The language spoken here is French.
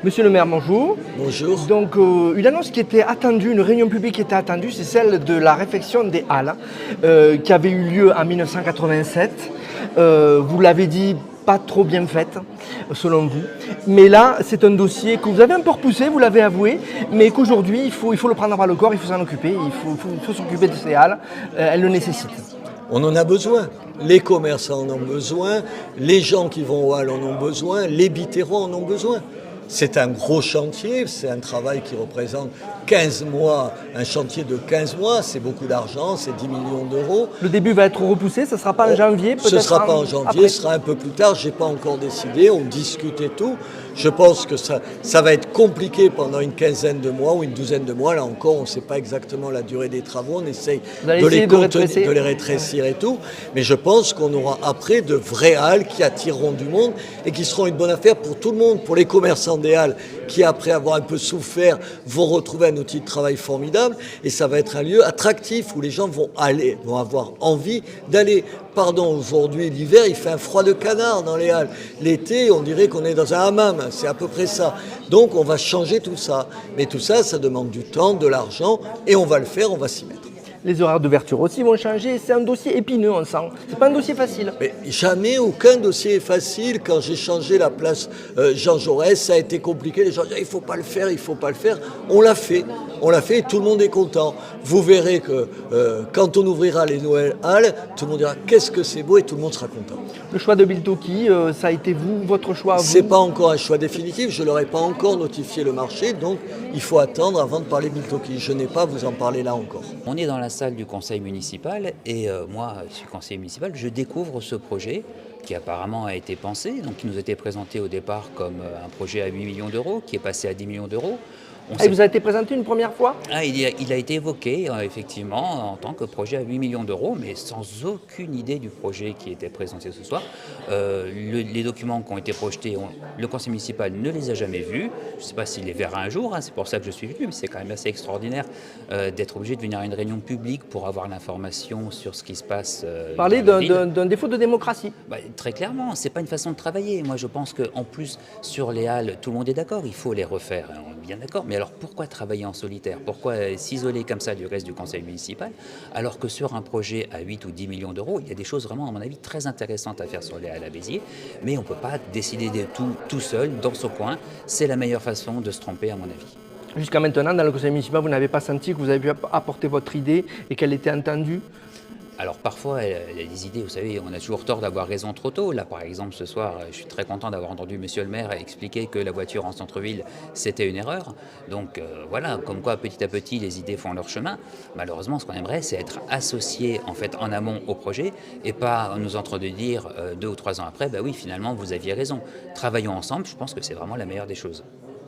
Monsieur le maire, bonjour. Bonjour. Donc, une annonce qui était attendue, une réunion publique qui était attendue, c'est celle de la réfection des halles qui avait eu lieu en 1987. Vous l'avez dit, pas trop bien faite, selon vous. Mais là, c'est un dossier que vous avez un peu repoussé, vous l'avez avoué, mais qu'aujourd'hui, il faut le prendre par le corps, il faut s'en occuper, il faut s'occuper de ces halles, elles le nécessitent. On en a besoin. Les commerçants en ont besoin, les gens qui vont aux halles en ont besoin, les bitéraux en ont besoin. C'est un gros chantier, c'est un travail qui représente 15 mois, un chantier de 15 mois, c'est beaucoup d'argent, c'est 10 millions d'euros. Le début va être repoussé, ce ne sera pas en janvier, peut-être. Ce ne sera pas en janvier, après. ce sera un peu plus tard, je n'ai pas encore décidé, on discute et tout. Je pense que ça va être compliqué pendant une quinzaine de mois ou une douzaine de mois. Là encore, on ne sait pas exactement la durée des travaux, on essaye de les rétrécir et tout. Mais je pense qu'on aura après de vraies halles qui attireront du monde et qui seront une bonne affaire pour tout le monde, pour les commerçants des halles qui, après avoir un peu souffert, vont retrouver un outil de travail formidable. Et ça va être un lieu attractif où les gens vont avoir envie d'aller. Pardon, aujourd'hui, l'hiver, il fait un froid de canard dans les halles. L'été, on dirait qu'on est dans un hammam, c'est à peu près ça. Donc on va changer tout ça. Mais tout ça, ça demande du temps, de l'argent, et on va le faire, on va s'y mettre. Les horaires d'ouverture aussi vont changer. C'est un dossier épineux, on sent. C'est pas un dossier facile. Mais jamais aucun dossier est facile. Quand j'ai changé la place Jean Jaurès, ça a été compliqué. Les gens disaient il faut pas le faire, il faut pas le faire. On l'a fait. On l'a fait et tout le monde est content. Vous verrez que quand on ouvrira les nouvelles halles, tout le monde dira qu'est-ce que c'est beau et tout le monde sera content. Le choix de Biltoki, ça a été votre choix à vous? C'est pas encore un choix définitif. Je leur ai pas encore notifié le marché, donc il faut attendre avant de parler Biltoki. Je n'ai pas à vous en parler là encore. On est dans la salle du conseil municipal et moi, je suis conseiller municipal, je découvre ce projet qui apparemment a été pensé, donc qui nous était présenté au départ comme un projet à 8 millions d'euros, qui est passé à 10 millions d'euros. Il vous a été présenté une première fois? Il a été évoqué effectivement en tant que projet à 8 millions d'euros, mais sans aucune idée du projet qui était présenté ce soir. Les documents qui ont été projetés, le conseil municipal ne les a jamais vus. Je ne sais pas s'il les verra un jour, c'est pour ça que je suis venu, mais c'est quand même assez extraordinaire d'être obligé de venir à une réunion publique pour avoir l'information sur ce qui se passe. Parler d'un défaut de démocratie. Très clairement, ce n'est pas une façon de travailler. Moi, je pense qu'en plus, sur les halles, tout le monde est d'accord, il faut les refaire, on est bien d'accord. Mais alors pourquoi travailler en solitaire? Pourquoi s'isoler comme ça du reste du conseil municipal? Alors que sur un projet à 8 ou 10 millions d'euros, il y a des choses vraiment, à mon avis, très intéressantes à faire sur les halles à Béziers. Mais on ne peut pas décider de tout seul, dans son coin. C'est la meilleure façon de se tromper, à mon avis. Jusqu'à maintenant, dans le conseil municipal, vous n'avez pas senti que vous avez pu apporter votre idée et qu'elle était entendue? Alors parfois, il y a des idées, vous savez, on a toujours tort d'avoir raison trop tôt. Là, par exemple, ce soir, je suis très content d'avoir entendu Monsieur le maire expliquer que la voiture en centre-ville, c'était une erreur. Donc voilà, comme quoi petit à petit, les idées font leur chemin. Malheureusement, ce qu'on aimerait, c'est être associé en fait en amont au projet et pas nous entendre dire 2 ou 3 ans après, bah oui, finalement, vous aviez raison. Travaillons ensemble, je pense que c'est vraiment la meilleure des choses.